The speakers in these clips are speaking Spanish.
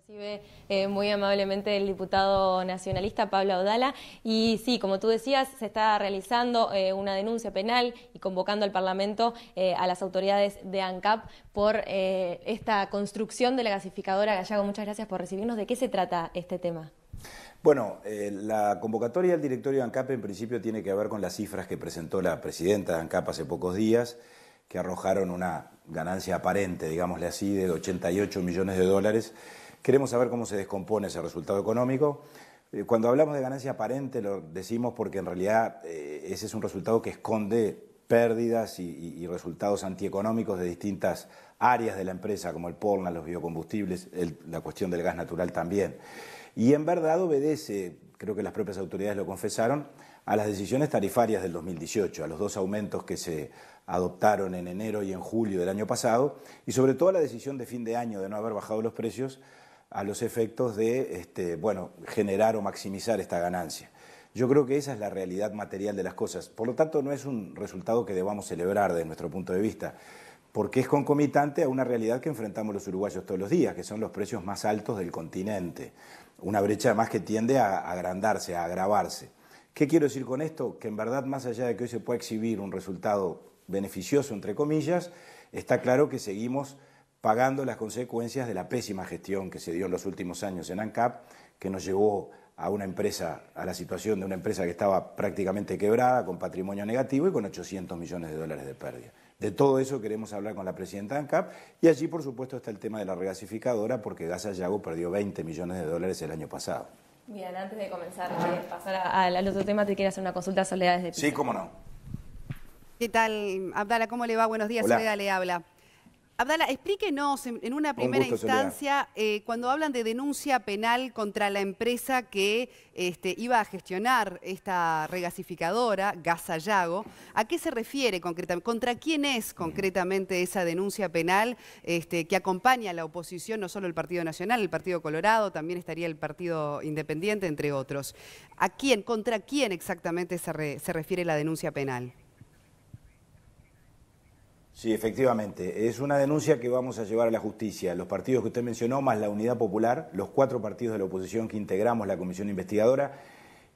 Recibe muy amablemente el diputado nacionalista Pablo Audala y sí, como tú decías, se está realizando una denuncia penal y convocando al Parlamento a las autoridades de ANCAP por esta construcción de la gasificadora Gallago. Muchas gracias por recibirnos. ¿De qué se trata este tema? Bueno, la convocatoria del directorio de ANCAP en principio tiene que ver con las cifras que presentó la presidenta de ANCAP hace pocos días, que arrojaron una ganancia aparente, digámosle así, de 88 millones de dólares. Queremos saber cómo se descompone ese resultado económico. Cuando hablamos de ganancia aparente lo decimos porque en realidad ese es un resultado que esconde pérdidas y resultados antieconómicos de distintas áreas de la empresa, como el PORNA, los biocombustibles, la cuestión del gas natural también. Y en verdad obedece, creo que las propias autoridades lo confesaron, a las decisiones tarifarias del 2018, a los dos aumentos que se adoptaron en enero y en julio del año pasado, y sobre todo a la decisión de fin de año de no haber bajado los precios a los efectos de generar o maximizar esta ganancia. Yo creo que esa es la realidad material de las cosas. Por lo tanto, no es un resultado que debamos celebrar desde nuestro punto de vista, porque es concomitante a una realidad que enfrentamos los uruguayos todos los días, que son los precios más altos del continente. Una brecha además que tiende a agrandarse, a agravarse. ¿Qué quiero decir con esto? Que en verdad, más allá de que hoy se pueda exhibir un resultado beneficioso, entre comillas, está claro que seguimos pagando las consecuencias de la pésima gestión que se dio en los últimos años en ANCAP, que nos llevó a una empresa, a la situación de una empresa que estaba prácticamente quebrada, con patrimonio negativo y con 800 millones de dólares de pérdida. De todo eso queremos hablar con la presidenta de ANCAP y allí, por supuesto, está el tema de la regasificadora, porque Gallago perdió 20 millones de dólares el año pasado. Bien, antes de comenzar a pasar al otro tema, te quiero hacer una consulta a Soledad desde Pisa. Sí, cómo no. ¿Qué tal, Abdala? ¿Cómo le va? Buenos días, Hola. Soledad le habla. Abdala, explíquenos en una primera instancia, cuando hablan de denuncia penal contra la empresa que iba a gestionar esta regasificadora, Gallago, ¿a qué se refiere concretamente? ¿Contra quién es concretamente esa denuncia penal que acompaña a la oposición, no solo el Partido Nacional, el Partido Colorado, también estaría el Partido Independiente, entre otros? ¿A quién, contra quién exactamente se refiere la denuncia penal? Sí, efectivamente. Es una denuncia que vamos a llevar a la justicia. Los partidos que usted mencionó, más la Unidad Popular, los 4 partidos de la oposición que integramos la comisión investigadora.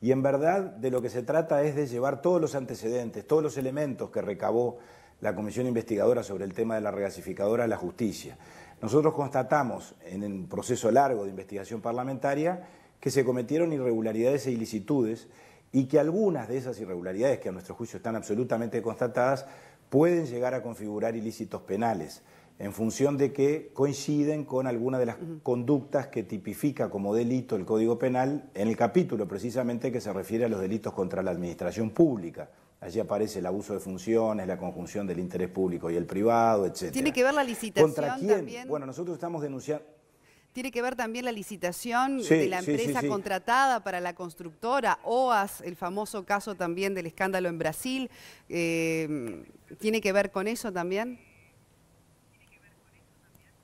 Y en verdad de lo que se trata es de llevar todos los antecedentes, todos los elementos que recabó la comisión investigadora sobre el tema de la regasificadora a la justicia. Nosotros constatamos en un proceso largo de investigación parlamentaria que se cometieron irregularidades e ilicitudes y que algunas de esas irregularidades, que a nuestro juicio están absolutamente constatadas, pueden llegar a configurar ilícitos penales en función de que coinciden con alguna de las conductas que tipifica como delito el Código Penal en el capítulo precisamente que se refiere a los delitos contra la administración pública. Allí aparece el abuso de funciones, la conjunción del interés público y el privado, etc. ¿Tiene que ver la licitación ¿Contra quién? también? Bueno, nosotros estamos denunciando... ¿Tiene que ver también la licitación de la empresa contratada para la constructora, OAS, el famoso caso también del escándalo en Brasil? ¿Tiene que ver con eso también?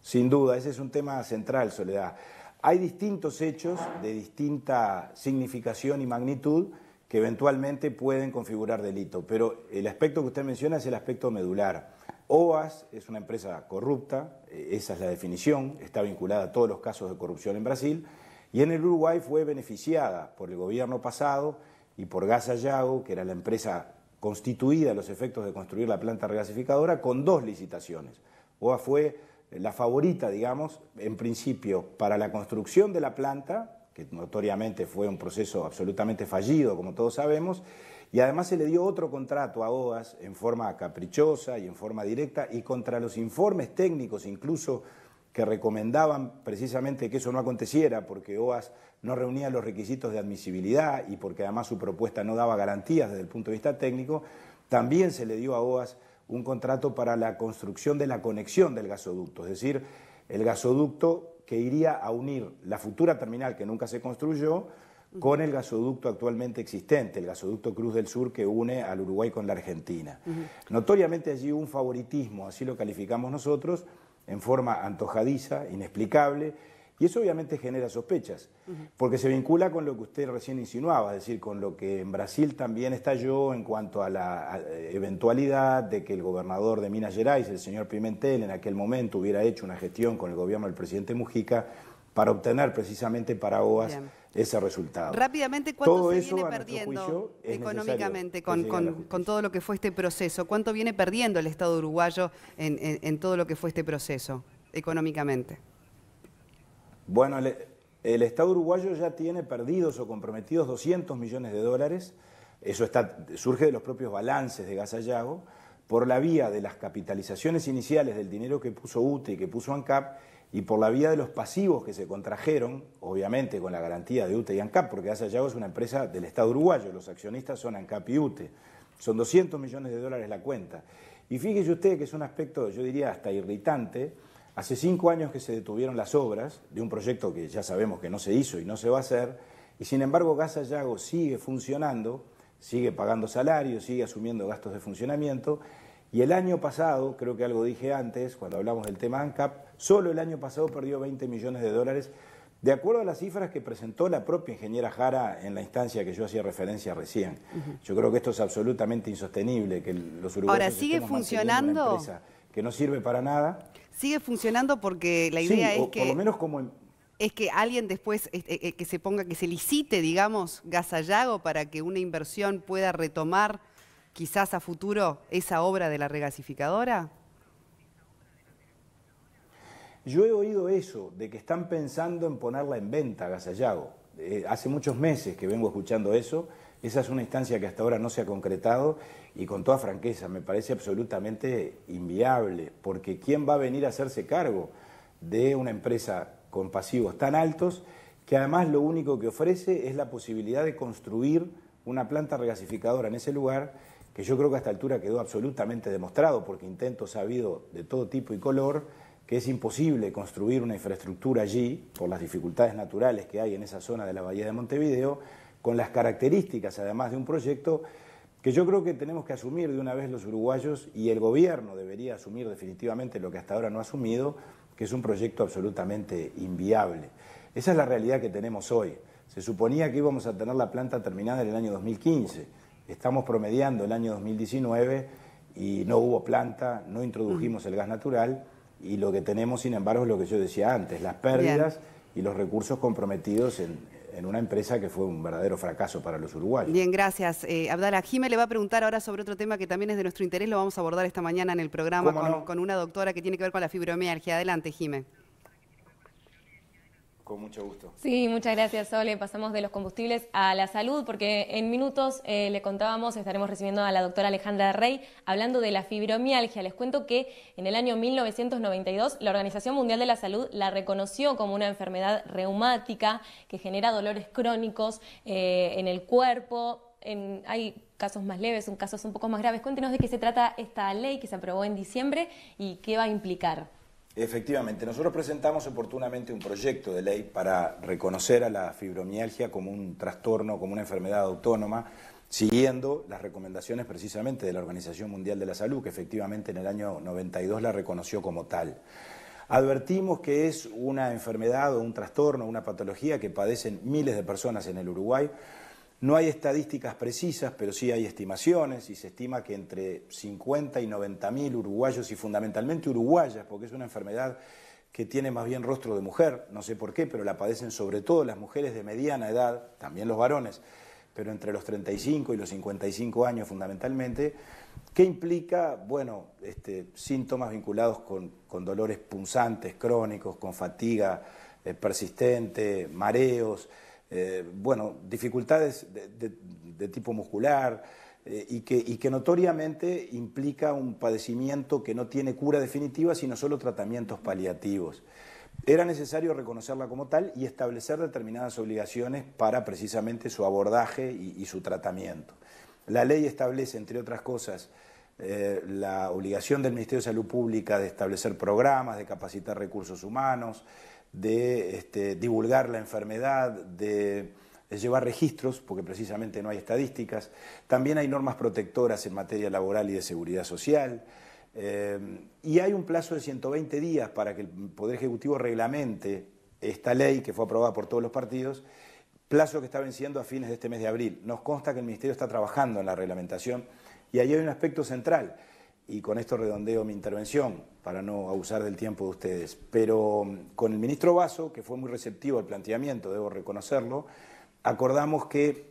Sin duda, ese es un tema central, Soledad. Hay distintos hechos de distinta significación y magnitud que eventualmente pueden configurar delito, pero el aspecto que usted menciona es el aspecto medular. OAS es una empresa corrupta, esa es la definición, está vinculada a todos los casos de corrupción en Brasil, y en el Uruguay fue beneficiada por el gobierno pasado y por Gallago, que era la empresa constituida a los efectos de construir la planta regasificadora, con 2 licitaciones. OAS fue la favorita, digamos, en principio para la construcción de la planta, que notoriamente fue un proceso absolutamente fallido, como todos sabemos, y además se le dio otro contrato a OAS en forma caprichosa y en forma directa y contra los informes técnicos incluso que recomendaban precisamente que eso no aconteciera porque OAS no reunía los requisitos de admisibilidad y porque además su propuesta no daba garantías desde el punto de vista técnico, también se le dio a OAS un contrato para la construcción de la conexión del gasoducto, es decir, el gasoducto que iría a unir la futura terminal que nunca se construyó con el gasoducto actualmente existente, el gasoducto Cruz del Sur que une al Uruguay con la Argentina. Notoriamente allí hubo un favoritismo, así lo calificamos nosotros, en forma antojadiza, inexplicable, y eso obviamente genera sospechas, porque se vincula con lo que usted recién insinuaba, es decir, con lo que en Brasil también estalló en cuanto a la eventualidad de que el gobernador de Minas Gerais, el señor Pimentel, en aquel momento hubiera hecho una gestión con el gobierno del presidente Mujica para obtener precisamente para OAS ese resultado. Rápidamente, ¿cuánto se viene perdiendo económicamente con todo lo que fue este proceso? ¿Cuánto viene perdiendo el Estado uruguayo en todo lo que fue este proceso económicamente? Bueno, el Estado uruguayo ya tiene perdidos o comprometidos 200 millones de dólares. Eso surge de los propios balances de Gas Sayago, por la vía de las capitalizaciones iniciales del dinero que puso UTE y que puso ANCAP, y por la vía de los pasivos que se contrajeron, obviamente con la garantía de UTE y ANCAP, porque Gas Sayago es una empresa del Estado uruguayo, los accionistas son ANCAP y UTE. Son 200 millones de dólares la cuenta. Y fíjese usted que es un aspecto, yo diría, hasta irritante. Hace 5 años que se detuvieron las obras de un proyecto que ya sabemos que no se hizo y no se va a hacer, y sin embargo Gas Sayago sigue funcionando, sigue pagando salarios, sigue asumiendo gastos de funcionamiento, y el año pasado, creo que algo dije antes, cuando hablamos del tema ANCAP, solo el año pasado perdió 20 millones de dólares, de acuerdo a las cifras que presentó la propia ingeniera Jara en la instancia que yo hacía referencia recién. Yo creo que esto es absolutamente insostenible, que los uruguayos ahora, ¿sigue funcionando? Una empresa que no sirve para nada. Sigue funcionando porque la idea es que... por lo menos como... Es que alguien después que se ponga, que se licite, digamos, Gas Sayago para que una inversión pueda retomar quizás a futuro esa obra de la regasificadora. Yo he oído eso, de que están pensando en ponerla en venta, Gas Sayago. Hace muchos meses que vengo escuchando eso. Esa es una instancia que hasta ahora no se ha concretado y con toda franqueza me parece absolutamente inviable, porque ¿quién va a venir a hacerse cargo de una empresa con pasivos tan altos que además lo único que ofrece es la posibilidad de construir una planta regasificadora en ese lugar, que yo creo que a esta altura quedó absolutamente demostrado, porque intentos ha habido de todo tipo y color, que es imposible construir una infraestructura allí, por las dificultades naturales que hay en esa zona de la Bahía de Montevideo, con las características además de un proyecto que yo creo que tenemos que asumir de una vez los uruguayos, y el gobierno debería asumir definitivamente lo que hasta ahora no ha asumido, que es un proyecto absolutamente inviable. Esa es la realidad que tenemos hoy. Se suponía que íbamos a tener la planta terminada en el año 2015. Estamos promediando el año 2019 y no hubo planta, no introdujimos el gas natural, y lo que tenemos, sin embargo, es lo que yo decía antes, las pérdidas y los recursos comprometidos en una empresa que fue un verdadero fracaso para los uruguayos. Bien, gracias. Abdala, Jime le va a preguntar ahora sobre otro tema que también es de nuestro interés, lo vamos a abordar esta mañana en el programa con una doctora que tiene que ver con la fibromialgia. Adelante, Jime. Con mucho gusto. Sí, muchas gracias, Sole. Pasamos de los combustibles a la salud, porque en minutos le contábamos, estaremos recibiendo a la doctora Alejandra Rey hablando de la fibromialgia. Les cuento que en el año 1992 la Organización Mundial de la Salud la reconoció como una enfermedad reumática que genera dolores crónicos en el cuerpo. Hay casos más leves, casos un poco más graves. Cuéntenos de qué se trata esta ley que se aprobó en diciembre y qué va a implicar. Efectivamente, nosotros presentamos oportunamente un proyecto de ley para reconocer a la fibromialgia como un trastorno, como una enfermedad autónoma, siguiendo las recomendaciones precisamente de la Organización Mundial de la Salud, que efectivamente en el año 92 la reconoció como tal. Advertimos que es una enfermedad o un trastorno, una patología que padecen miles de personas en el Uruguay. No hay estadísticas precisas, pero sí hay estimaciones, y se estima que entre 50 y 90 mil uruguayos, y fundamentalmente uruguayas, porque es una enfermedad que tiene más bien rostro de mujer, no sé por qué, pero la padecen sobre todo las mujeres de mediana edad, también los varones, pero entre los 35 y los 55 años fundamentalmente, que implica, bueno, síntomas vinculados con dolores punzantes, crónicos, con fatiga persistente, mareos, dificultades de tipo muscular, y que notoriamente implica un padecimiento que no tiene cura definitiva, sino solo tratamientos paliativos. Era necesario reconocerla como tal y establecer determinadas obligaciones para precisamente su abordaje y su tratamiento. La ley establece, entre otras cosas, la obligación del Ministerio de Salud Pública de establecer programas, de capacitar recursos humanos, de divulgar la enfermedad, de llevar registros, porque precisamente no hay estadísticas. También hay normas protectoras en materia laboral y de seguridad social. Y hay un plazo de 120 días para que el Poder Ejecutivo reglamente esta ley que fue aprobada por todos los partidos, plazo que está venciendo a fines de este mes de abril. Nos consta que el Ministerio está trabajando en la reglamentación, y ahí hay un aspecto central. y con esto redondeo mi intervención para no abusar del tiempo de ustedes, pero con el ministro Basso, que fue muy receptivo al planteamiento, debo reconocerlo, acordamos que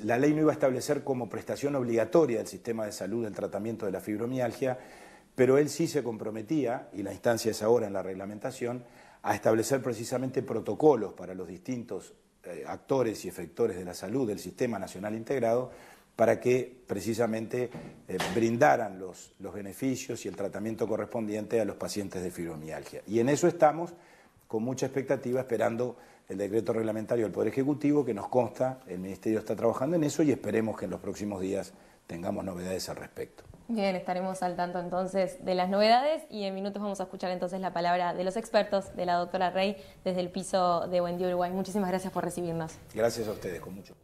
la ley no iba a establecer como prestación obligatoria del sistema de salud el tratamiento de la fibromialgia, pero él sí se comprometía, y la instancia es ahora en la reglamentación, a establecer precisamente protocolos para los distintos actores y efectores de la salud del Sistema Nacional Integrado para que precisamente brindaran los beneficios y el tratamiento correspondiente a los pacientes de fibromialgia. Y en eso estamos con mucha expectativa esperando el decreto reglamentario del Poder Ejecutivo, que nos consta, el Ministerio está trabajando en eso y esperemos que en los próximos días tengamos novedades al respecto. Bien, estaremos al tanto entonces de las novedades y en minutos vamos a escuchar entonces la palabra de los expertos, de la doctora Rey, desde el piso de Buen Día Uruguay. Muchísimas gracias por recibirnos. Gracias a ustedes, con mucho.